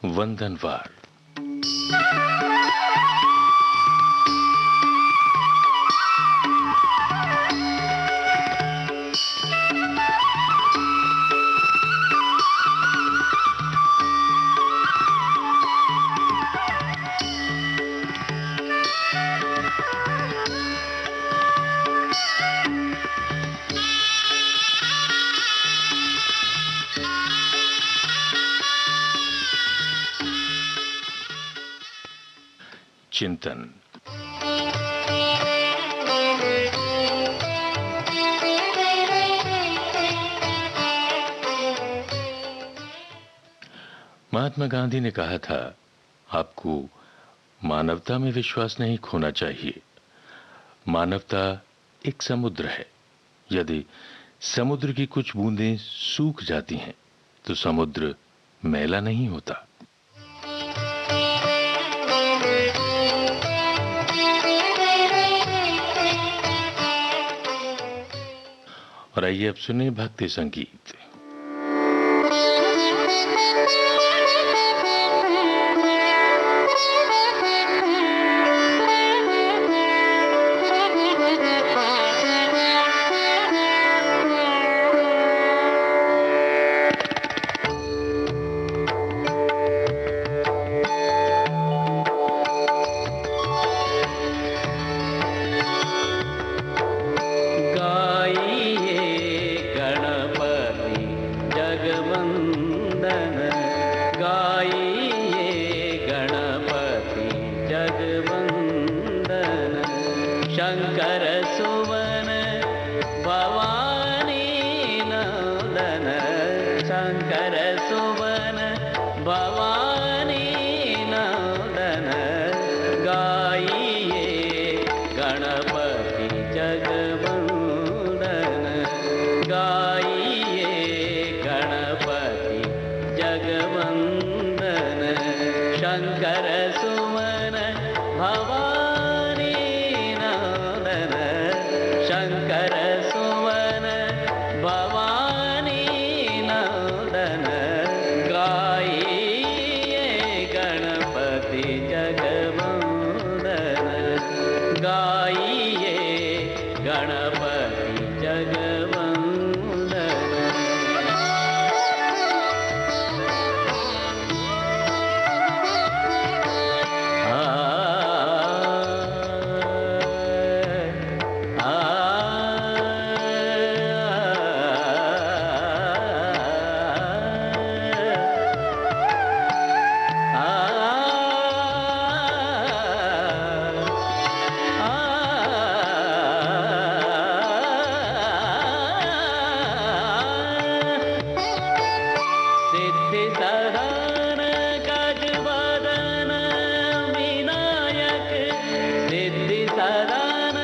वंदनवार। चिंतन। महात्मा गांधी ने कहा था, आपको मानवता में विश्वास नहीं खोना चाहिए। मानवता एक समुद्र है। यदि समुद्र की कुछ बूंदें सूख जाती हैं तो समुद्र मैला नहीं होता। और आइए अब सुने भक्ति संगीत। शंकर सुवन भवानी नंदन, शंकर सुवन भवानी नंदन, गाइए गणपति जगवंदन, गाइए गणपति जगवंदन, शंकर सुवन भवानी नंदन, शंकर सुवन भवानी नंदन, गाइए गणपति जगवंदन, गाइए गणपति जगवंदन। सिद्धिसदन गजवदन विनायक, सिद्धिसदन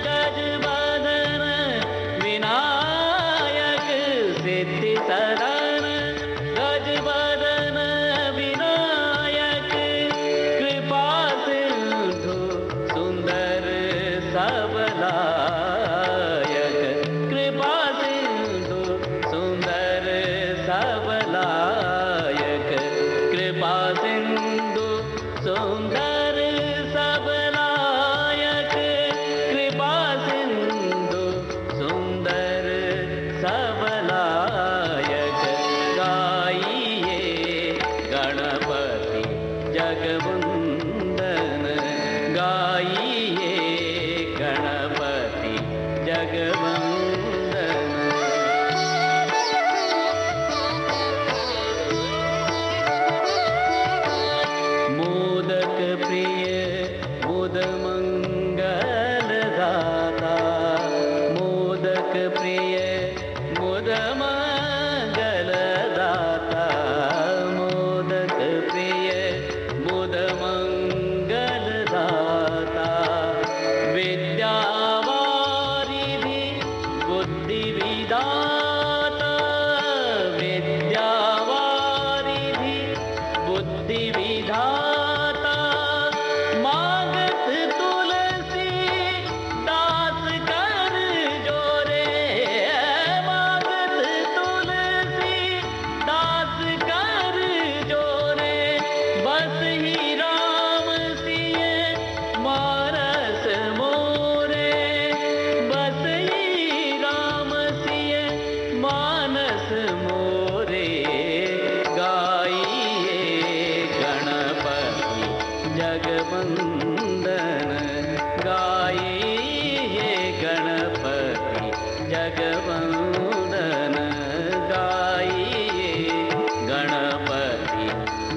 गजवदन विनायक, सिद्धिसदन गजवदन विनायक, कृपा सिंधु सुंदर सबलायक, कृपा सिंधु सुंदर सबलायक,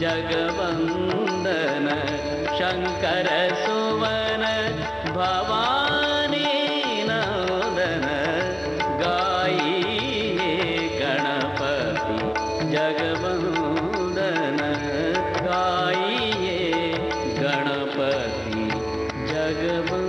जगवंदन शंकर सुवन भवानी नंदन गाइए गणपति जगवंदन गाइए गणपति जगवंदन।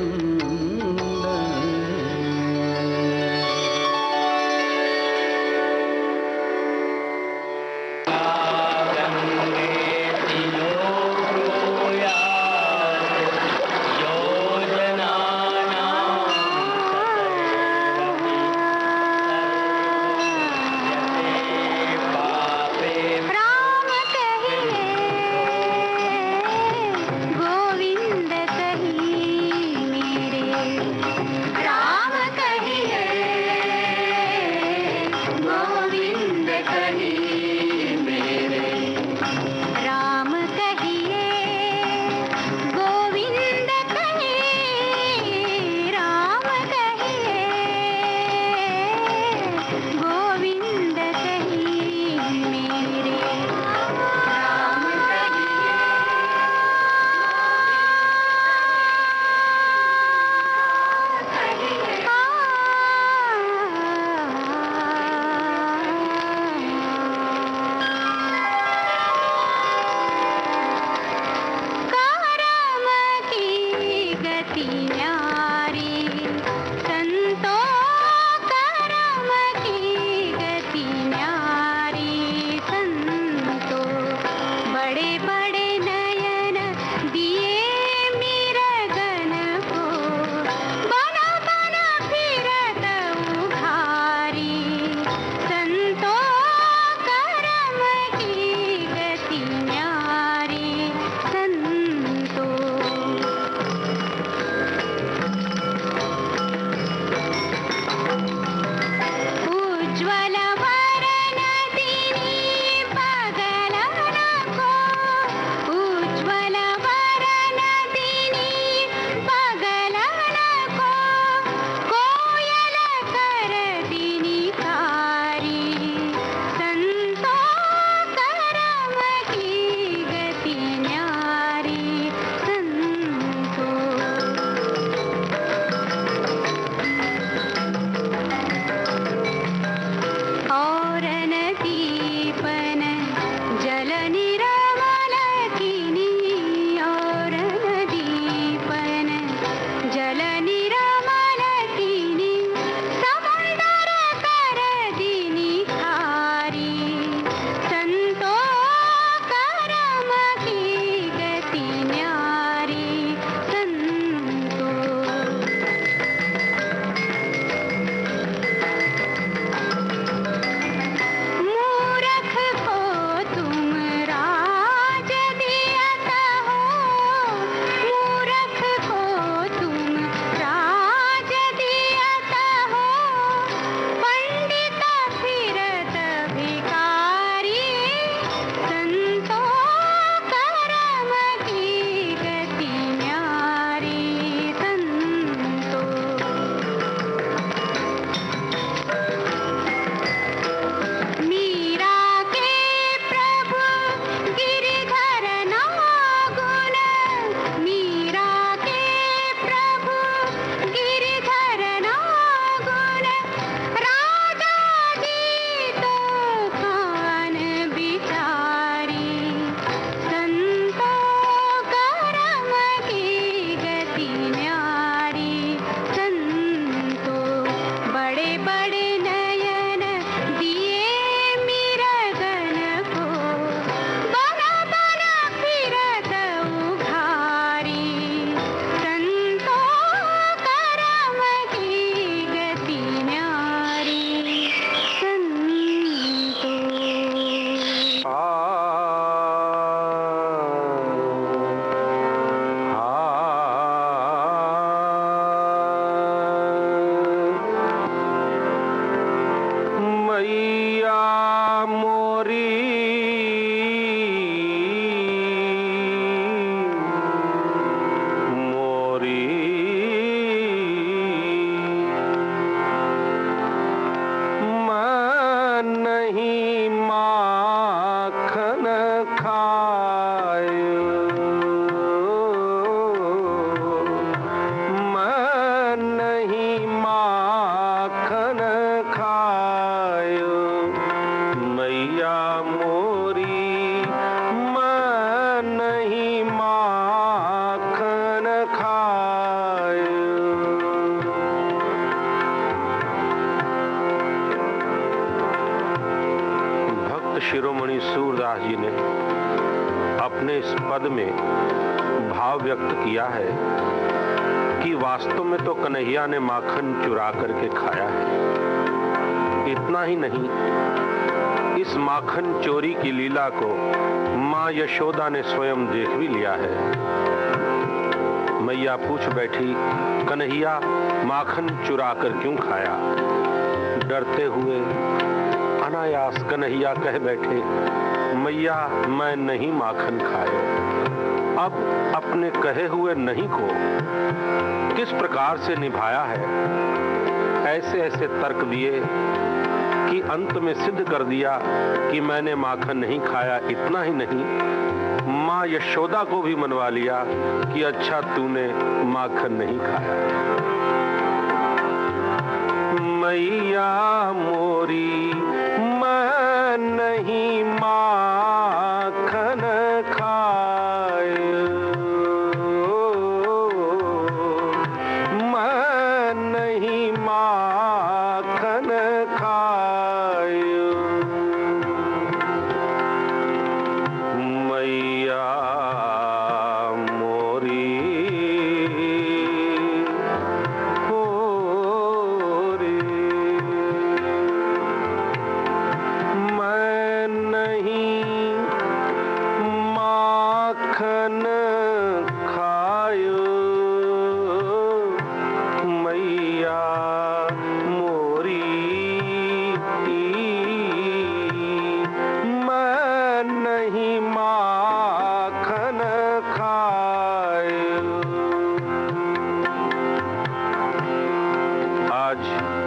नहीं माखन खा सूरदास जी ने अपने इस पद में भाव व्यक्त किया है कि वास्तव में तो कन्हैया ने माखन चुरा करके खाया है। इतना ही नहीं, इस माखन चोरी की लीला को माँ यशोदा ने स्वयं देख भी लिया है। मैया पूछ बैठी, कन्हैया माखन चुरा कर क्यों खाया? डरते हुए अनायास कन्हैया कह बैठे, मैया मैं नहीं माखन खाए। अब अपने कहे हुए नहीं को किस प्रकार से निभाया है, ऐसे ऐसे तर्क दिए कि अंत में सिद्ध कर दिया कि मैंने माखन नहीं खाया। इतना ही नहीं, माँ यशोदा को भी मनवा लिया कि अच्छा तूने माखन नहीं खाया। मैया मोरी मैं नहीं माखन खाए, मैं नहीं माखन खाए। मैया मोरी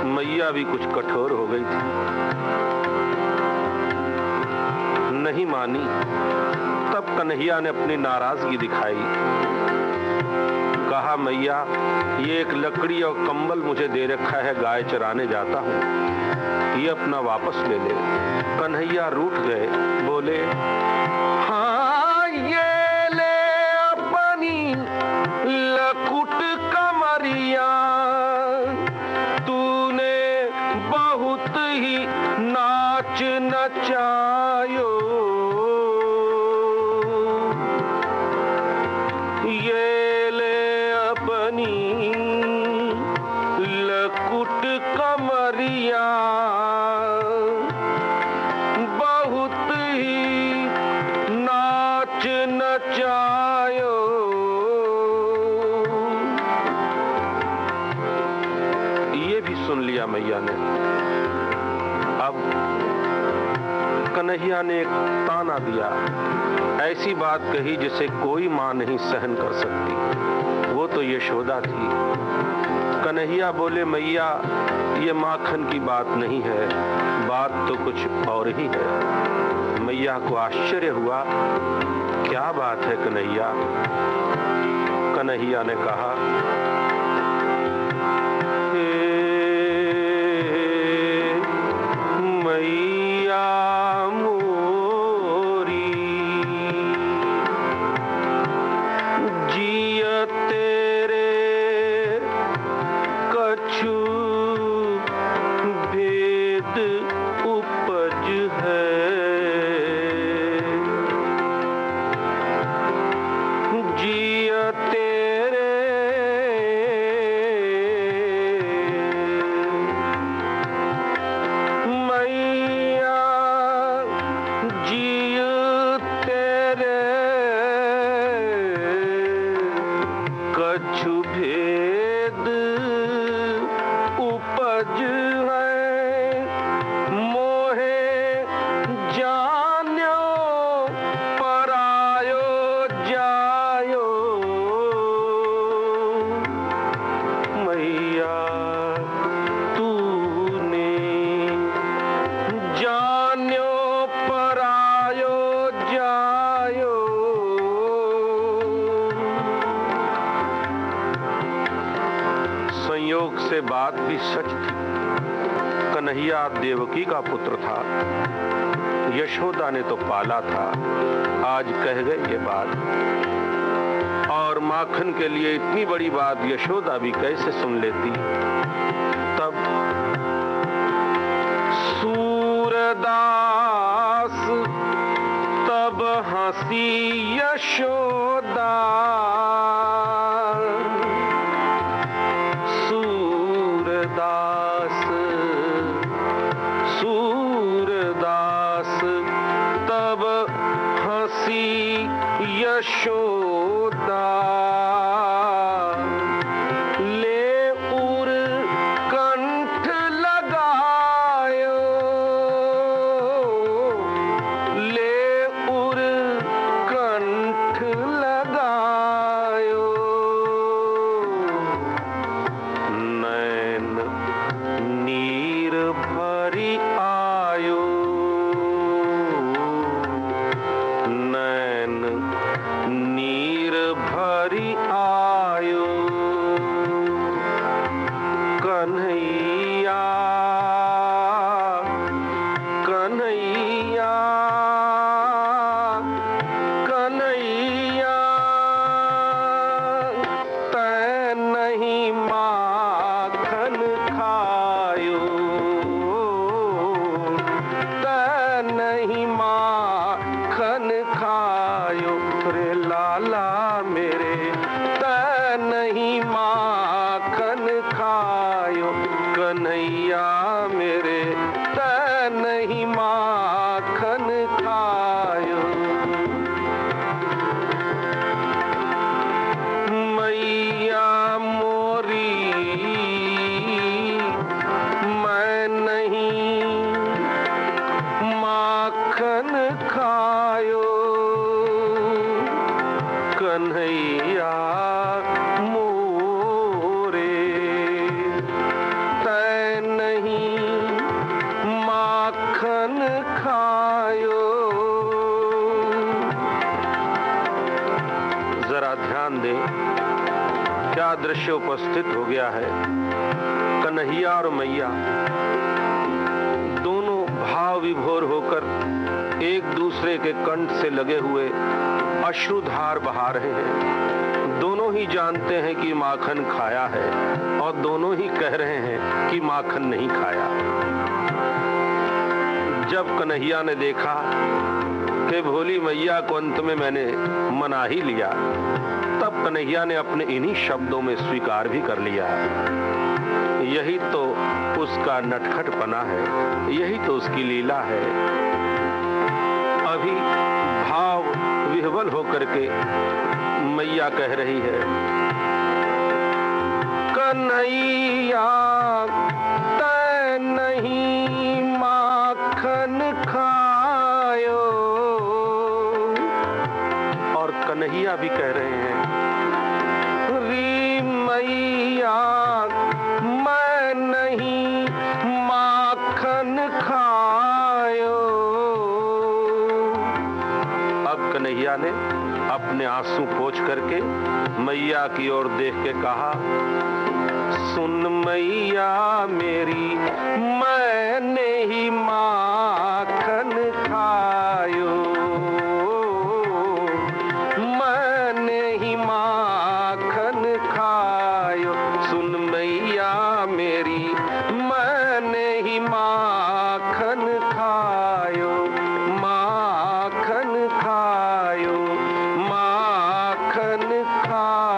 मैया भी कुछ कठोर हो गई थी, नहीं मानी। तब कन्हैया ने अपनी नाराजगी दिखाई, कहा मैया ये एक लकड़ी और कंबल मुझे दे रखा है, गाय चराने जाता हूँ, ये अपना वापस ले ले। कन्हैया रूठ गए, बोले हाँ ये ले अपनी लकुट कमरिया, तूने बहुत ही नाच नचायो, ये ले अपनी लकुट कमरिया, बहुत ही नाच नचायो। ये भी सुन लिया मैया ने। अब कन्हैया ने एक ताना दिया, ऐसी बात कही जिसे कोई माँ नहीं सहन कर सकती, वो तो यशोदा थी। कन्हैया बोले मैया ये माखन की बात नहीं है, बात तो कुछ और ही है। मैया को आश्चर्य हुआ, क्या बात है कन्हैया? कन्हैया ने कहा मैया मोरी जिया तेरे कछु भेद उपज है, जिया तेरे मैया, जिया तेरे कछु भेद उपज है, मोहे जान्यो परायो जायो। मैया तूने जान्यो परायो जायो। संयोग से बात भी सच थी। कन्हैया देवकी का पुत्र था, यशोदा ने तो पाला था। आज कह गए ये बात, और माखन के लिए इतनी बड़ी बात यशोदा भी कैसे सुन लेती। तब सूरदास हंसी यशोदा सूरदास तब हंसी यशोदा ले उर कंठ लगायो ले उर कंठ लगायो नैन नीर भरी आयो नैन नीर भरी आयो कन्हैया कन्हैया कन्हैया तै नहीं माखन खायो तै नहीं माखन खायो रे लाला मेरे तै नहीं माखन खायो कन्हैया मेरे तै नहीं माखन खायो मैया मोरी मैं नहीं माखन खायो कन्हैया मोरे तै नहीं माखन खायो। जरा ध्यान दें क्या दृश्य उपस्थित हो गया है। कन्हैया और मैया दोनों भाव विभोर होकर एक दूसरे के कंठ से लगे हुए अश्रुधार बहा रहे हैं। दोनों ही जानते हैं कि माखन खाया है और दोनों ही कह रहे हैं कि माखन नहीं खाया। जब कन्हैया ने देखा कि भोली मैया को अंत में मैंने मना ही लिया, तब कन्हैया ने अपने इन्हीं शब्दों में स्वीकार भी कर लिया। यही तो उसका नटखटपना है, यही तो उसकी लीला है। अभी भाव विह्वल होकर के मैया कह रही है, कन्हैया तै नहीं माखन खायो। और कन्हैया भी कह रहे हैं, री मैया मैं नहीं माखन खायो। अब कन्हैया ने अपने आंसू पोंछ करके मैया की ओर देख के कहा, सुन मैया मेरी मैंने ही माखन खायो, मैंने ही माखन खायो। सुन मैया मेरी मैंने ही माखन खायो, माखन खायो, माखन खायो।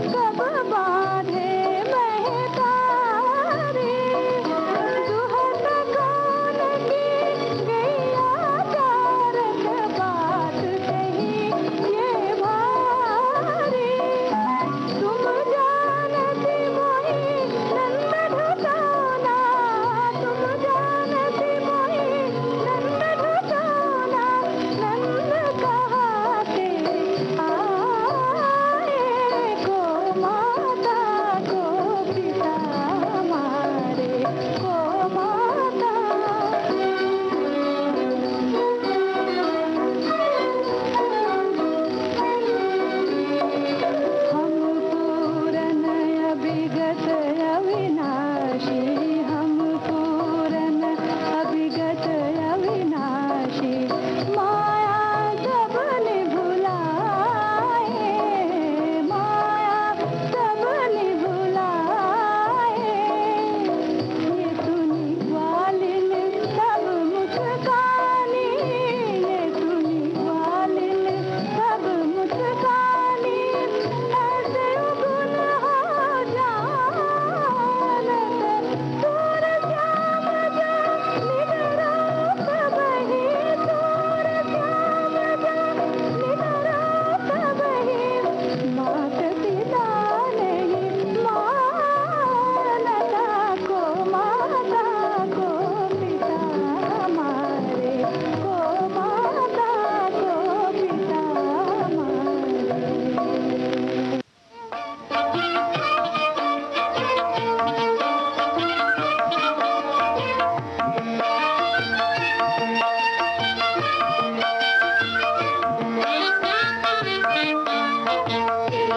कब बांधे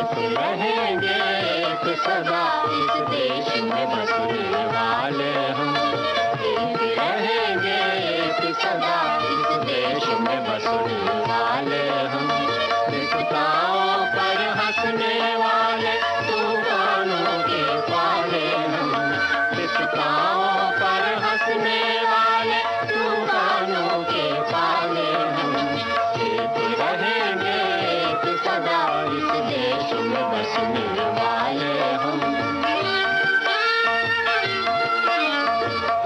एक रहेंगे एक सदा इस देश में बसने वाले हम। एक रहेंगे एक सदा इस देश में बसने वाले हम। विपदाओं पर हंसने वाले तूफानों के पाले हम। विपदाओं पर हंसने वाले तूफानों के पाले हम। एक रहेंगे एक सदा इस देश में बसने वाले हम।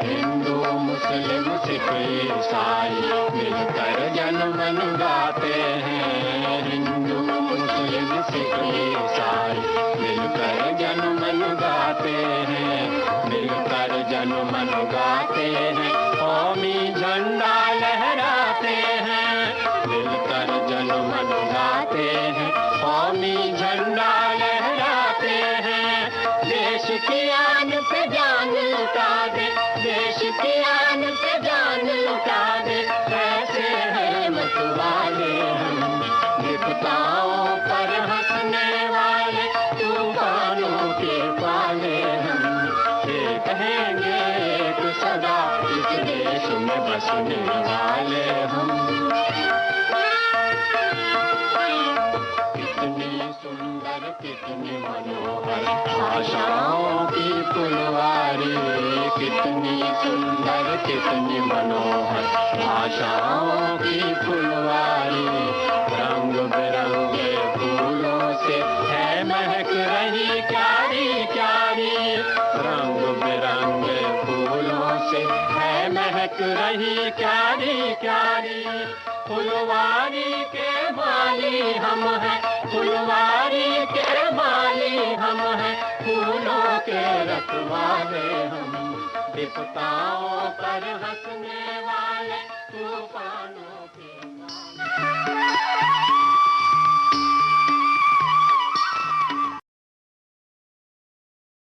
हिंदू मुस्लिम सिख ईसाई मिलकर जन मन गाते हैं। हिंदू मुस्लिम सिख ईसाई मिलकर जन मन गाते हैं। मिलकर जन मन गाते हैं, कौमी झंडा लहराते हैं। मिलकर जन मन गाते हैं, कौमी झंडा लहराते हैं। देश की आन पे जान लुटा दे, देश की आन पे जान लुटा दे, ऐसे हैं मत वाले हम। विपदाओं पर हंसने वाले तूफानों के पाले हम। एक रहेंगे एक सदा इस देश में बसने वाले हम। कितनी सुंदर कितनी मनोहर भाषाओं की फुलवारी। कितनी सुंदर कितनी मनोहर भाषाओं की फुलवारी। रंग बिरंगे फूलों से है महक रही क्यारी क्यारी। रंग बिरंगे फूलों से है महक रही क्यारी क्यारी। फुलवारी के माली हम हैं, फुलवारी के माली हम हैं। फूलों के रखवाले हम। विपदाओं पर हंसने वाले तूफानों के